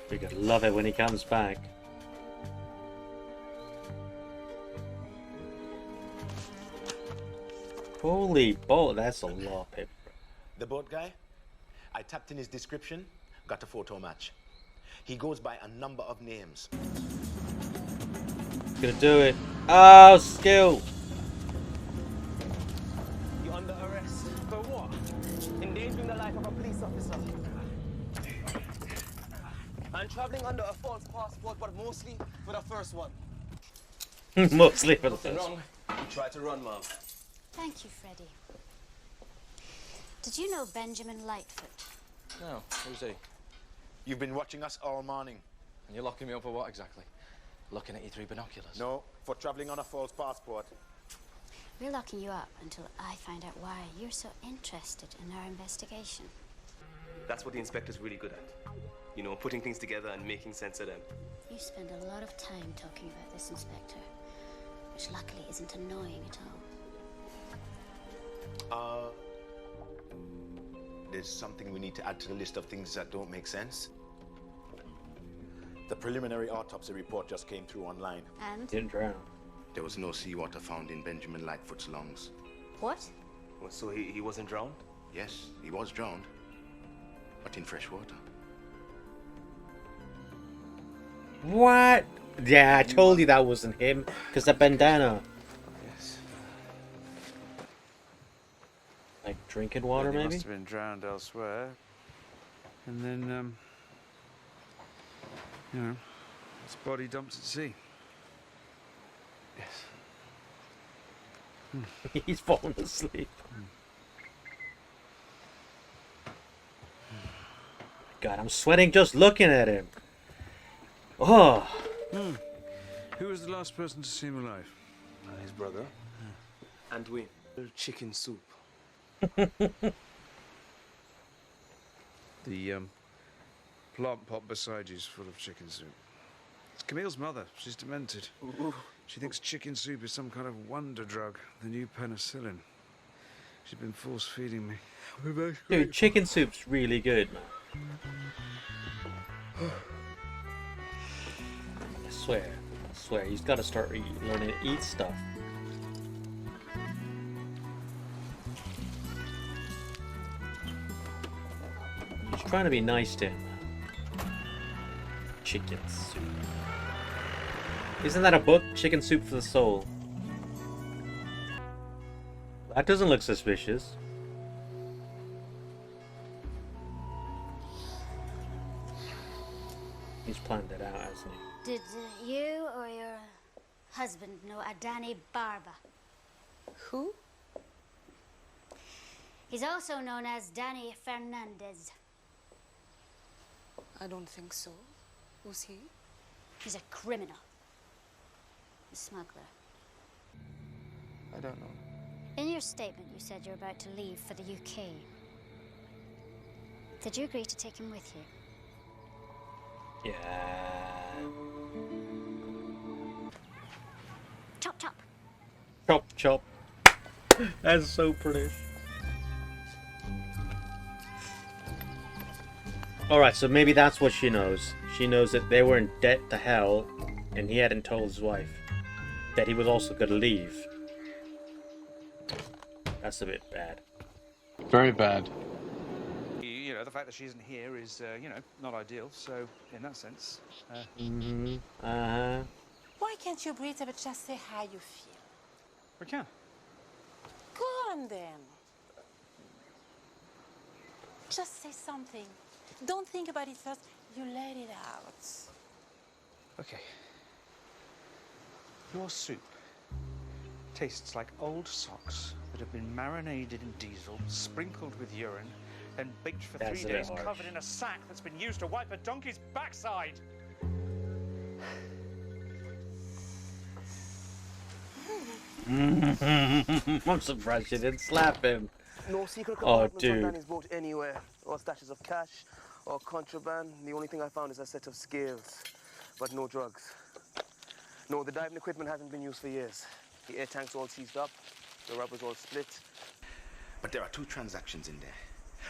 We're gonna love it when he comes back. Holy boat, that's a lot of paper. The boat guy? I tapped in his description, got a photo match. He goes by a number of names. Gonna do it. Oh, skill. You're under arrest. For what? Endangering the life of a police officer. And traveling under a false passport, but mostly for the first one. Mostly for the Nothing first. wrong. You try to run, Mom. Thank you, Freddie. Did you know Benjamin Lightfoot? No, who's he? You've been watching us all morning. And you're locking me up for what exactly? Looking at you through binoculars? No, for traveling on a false passport. We're locking you up until I find out why you're so interested in our investigation. That's what the inspector's really good at. You know, putting things together and making sense of them. You spend a lot of time talking about this, Inspector, which luckily isn't annoying at all. There's something we need to add to the list of things that don't make sense. The preliminary autopsy report just came through online. And? Didn't drown. There was no seawater found in Benjamin Lightfoot's lungs. What? Well, so he wasn't drowned? Yes, he was drowned, but in fresh water. What? Yeah, I told you that wasn't him. Because the bandana. Yes. Like drinking water, He maybe? must have been drowned elsewhere. And then, you know, his body dumped at sea. Yes. He's fallen asleep. God, I'm sweating just looking at him. Oh. Who was the last person to see him alive? His brother. And Dwayne. Chicken soup. The plant pot beside you is full of chicken soup. It's Camille's mother. She's demented. Ooh. She thinks chicken soup is some kind of wonder drug, the new penicillin. She's been force feeding me. Dude, chicken soup's really good, man. I swear, he's got to start learning to eat stuff. He's trying to be nice to him. Chicken soup. Isn't that a book? Chicken Soup for the Soul. That doesn't look suspicious. He's planned it out, hasn't he? Did you or your husband know a Danny Barba? Who? He's also known as Danny Fernandez. I don't think so. Who's he? He's a criminal. A smuggler. I don't know. In your statement, you said you're about to leave for the UK. Did you agree to take him with you? Yeah. Chop, chop. Chop, chop. That's so British. Alright, so maybe that's what she knows. She knows that they were in debt to hell, and he hadn't told his wife that he was also going to leave. That's a bit bad. Very bad. You know, the fact that she isn't here is, you know, not ideal. So, in that sense, Why can't you breathe but just say how you feel? we can. Go on then. Just say something. Don't think about it first. You let it out. Okay. Your soup tastes like old socks that have been marinated in diesel, sprinkled with urine, and baked for That's 3 a bit days, harsh. covered in a sack that's been used to wipe a donkey's backside. I'm surprised she didn't slap him. No secret Oh, compartments on dude. Danny's boat anywhere. Or stashes of cash, or contraband. The only thing I found is a set of scales, but no drugs. No, the diving equipment hasn't been used for years. The air tank's all seized up, the rubber's all split. But there are two transactions in there.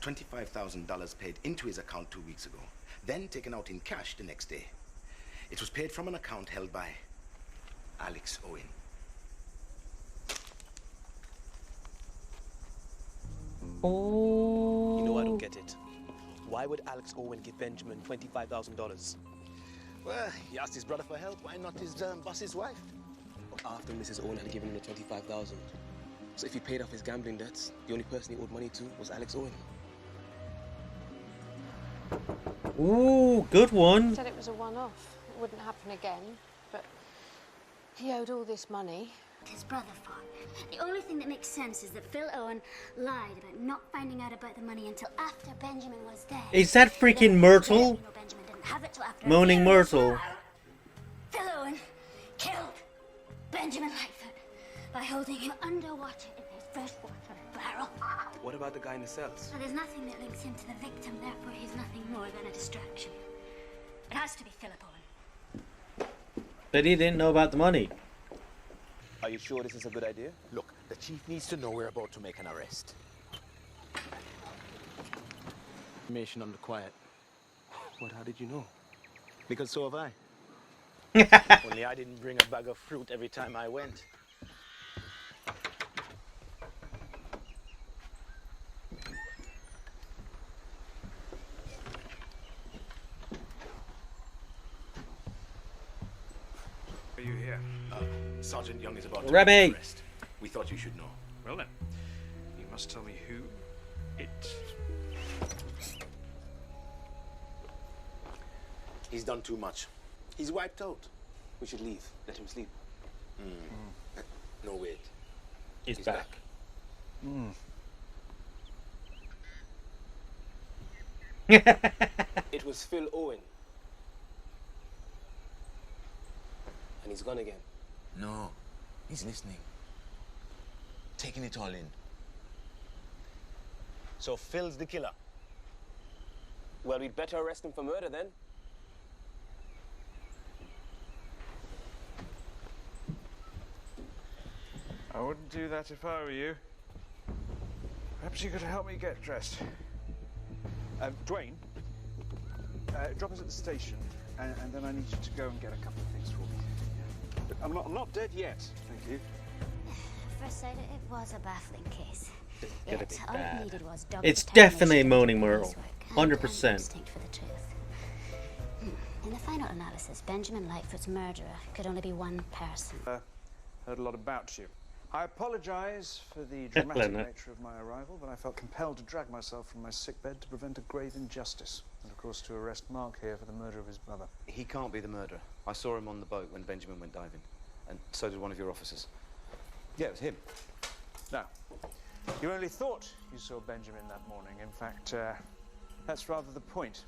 $25,000 paid into his account 2 weeks ago. then taken out in cash the next day. It was paid from an account held by Alex Owen. Oh. You know, I don't get it. Why would Alex Owen give Benjamin $25,000? Well, he asked his brother for help. Why not his boss's wife? After Mrs. Owen had given him the $25,000. So if he paid off his gambling debts, the only person he owed money to was Alex Owen. Ooh, good one. Said it was a one-off. It wouldn't happen again, but he owed all this money. His brother fought. The only thing that makes sense is that Phil Owen lied about not finding out about the money until after Benjamin was dead. Is that freaking Myrtle? You know Benjamin didn't have it till after Moaning Myrtle. Phil Owen killed Benjamin Lightfoot by holding him underwater in his freshwater barrel. What about the guy in the cells? Well, there's nothing that links him to the victim, therefore he's nothing more than a distraction. It has to be Philip Owen. But he didn't know about the money. Are you sure this is a good idea? Look, the chief needs to know we're about to make an arrest. Information on the quiet. What, how did you know? Because so have I. Only I didn't bring a bag of fruit every time I went. Are you here? Sergeant Young is about to Remy. make an arrest. We thought you should know. Well then, you must tell me who it. He's done too much. He's wiped out. We should leave. Let him sleep. No, wait. He's back. It was Phil Owen. And he's gone again. No, he's listening. Taking it all in. So Phil's the killer. Well, we'd better arrest him for murder then. I wouldn't do that if I were you. Perhaps you could help me get dressed. Dwayne, drop us at the station, and then I need you to go and get a couple of things for me. But I'm not dead yet, thank you. At first sight, it was a baffling case. Gonna Yet, be all it bad. needed was dogged It's determination definitely to Moaning do Myrtle. his work and 100%. instinct for the truth. In the final analysis, Benjamin Lightfoot's murderer could only be one person. Heard a lot about you. I apologize for the dramatic Leonard. nature of my arrival, but I felt compelled to drag myself from my sickbed to prevent a grave injustice, and of course to arrest Mark here for the murder of his brother. He can't be the murderer. I saw him on the boat when Benjamin went diving, and so did one of your officers. Yeah, it was him. Now, you only thought you saw Benjamin that morning. In fact, that's rather the point.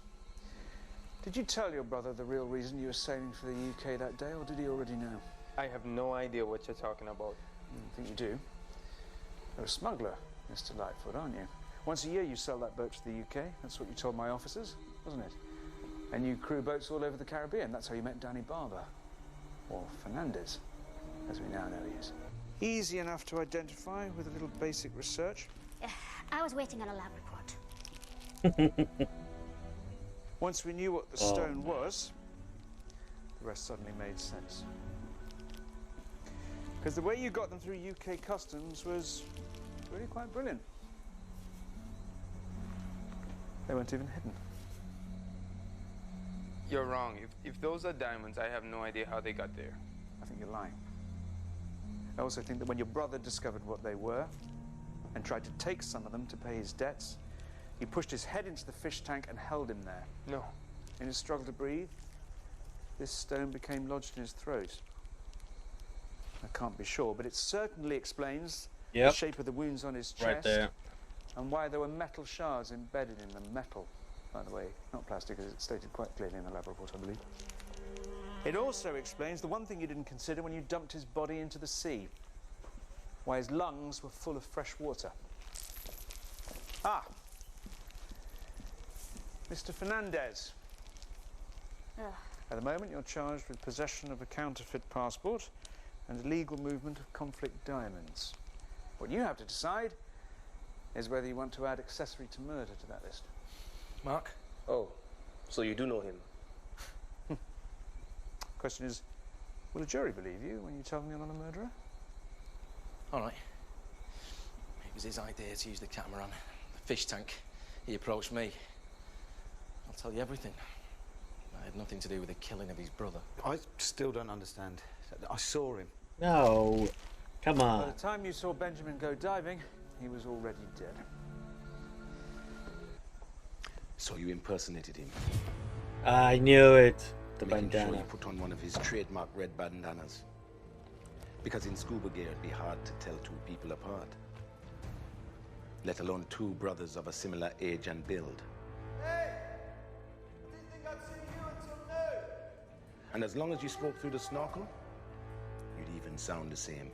Did you tell your brother the real reason you were sailing for the UK that day, or did he already know? I have no idea what you're talking about. I think you do. You're a smuggler, Mr. Lightfoot, aren't you? Once a year you sell that boat to the UK. That's what you told my officers, wasn't it? And you crew boats all over the Caribbean. That's how you met Danny Barber. Or Fernandez, as we now know he is. Easy enough to identify with a little basic research. I was waiting on a lab report. Once we knew what the stone was, the rest suddenly made sense. Because the way you got them through UK customs was really quite brilliant. They weren't even hidden. You're wrong. If those are diamonds, I have no idea how they got there. I think you're lying. I also think that when your brother discovered what they were and tried to take some of them to pay his debts, he pushed his head into the fish tank and held him there. No. In his struggle to breathe, this stone became lodged in his throat. I can't be sure, but it certainly explains the shape of the wounds on his chest. Right there. And why there were metal shards embedded in them. Metal, by the way, not plastic, as it's stated quite clearly in the lab report, I believe. It also explains the one thing you didn't consider when you dumped his body into the sea. Why his lungs were full of fresh water. Ah! Mr. Fernandez. At the moment, you're charged with possession of a counterfeit passport and illegal movement of conflict diamonds. What you have to decide is whether you want to add accessory to murder to that list. Mark? Oh, So you do know him? Question is, will a jury believe you when you tell them you're not a murderer? All right. It was his idea to use the camera on the fish tank. He approached me. I'll tell you everything. I had nothing to do with the killing of his brother. I still don't understand. I saw him. No. Come By on. the time you saw Benjamin go diving, he was already dead. So you impersonated him, I knew it. The making sure bandana. you put on one of his trademark red bandanas. Because in scuba gear, it'd be hard to tell two people apart. Let alone two brothers of a similar age and build. Hey! I didn't think I'd see you until now. And as long as you spoke through the snorkel, you'd even sound the same.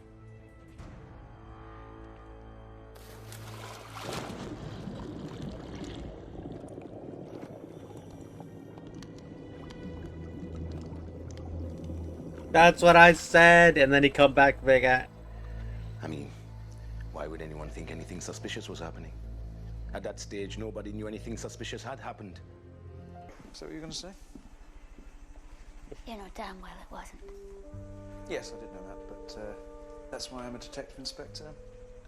That's what I said, and then he come back bigger. I mean, why would anyone think anything suspicious was happening? At that stage, nobody knew anything suspicious had happened. Is that what you're going to say? You know damn well it wasn't. Yes, I did know that, but that's why I'm a detective inspector,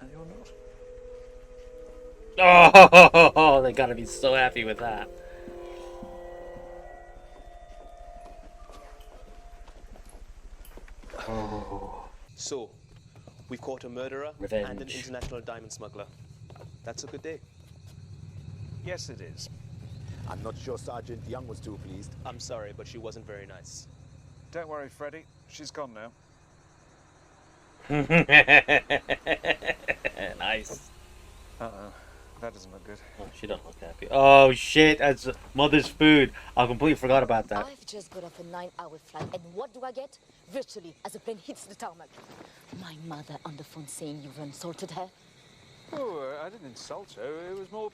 and you're not. Oh, they gotta be so happy with that. Oh. So, we've caught a murderer and an Revenge. international diamond smuggler. That's a good day. Yes, it is. I'm not sure Sergeant Young was too pleased. I'm sorry, but she wasn't very nice. Don't worry, Freddie. She's gone now. Nice. Uh-oh. That doesn't look good. Oh, she don't look happy. Oh shit, that's mother's food. I completely forgot about that. I've just got off a 9-hour flight, and what do I get? Virtually, as the plane hits the tarmac. My mother on the phone saying you've insulted her. Oh, I didn't insult her. It was more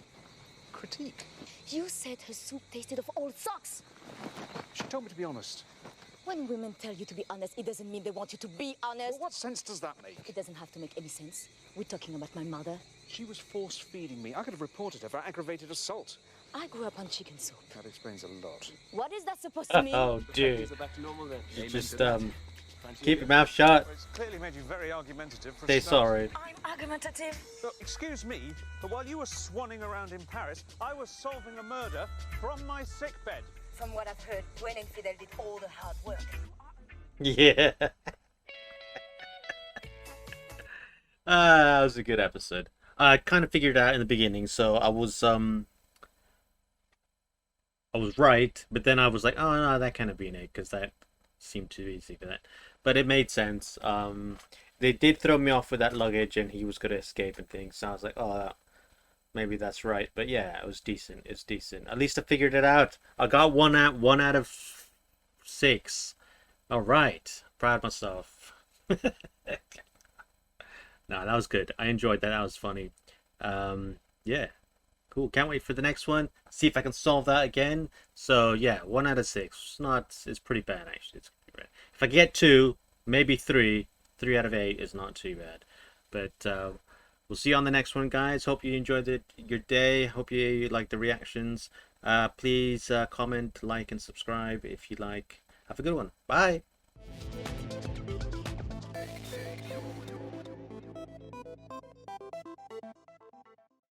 critique. You said her soup tasted of old socks. She told me to be honest. When women tell you to be honest, it doesn't mean they want you to be honest. Well, what sense does that make? It doesn't have to make any sense. We're talking about my mother. She was force-feeding me. I could have reported her for aggravated assault. I grew up on chicken soup. That explains a lot. What is that supposed to mean? Oh, dude. Things are back to normal then. You just keep your mouth shut. Well, it's clearly made you very argumentative. For a Say start. sorry. I'm argumentative. Look, excuse me, but while you were swanning around in Paris, I was solving a murder from my sickbed. From what I've heard, Dwayne and Fidel did all the hard work. Yeah. That was a good episode. I kind of figured it out in the beginning, so I was right, but then I was like, oh no, that can't have been it, because that seemed too easy for that. But it made sense. They did throw me off with that luggage, and he was going to escape and things. So I was like, oh, maybe that's right. But yeah, it was decent. It's decent. At least I figured it out. I got one out of 6. All right, proud of myself. No, that was good. I enjoyed that. That was funny. Yeah, cool. Can't wait for the next one. See if I can solve that again. So yeah, 1 out of 6. It's pretty bad actually. It's pretty bad. If I get 2, maybe 3. 3 out of 8 is not too bad. But we'll see you on the next one, guys. Hope you enjoyed your day. Hope you like the reactions. Please comment, like, and subscribe if you like. Have a good one. Bye.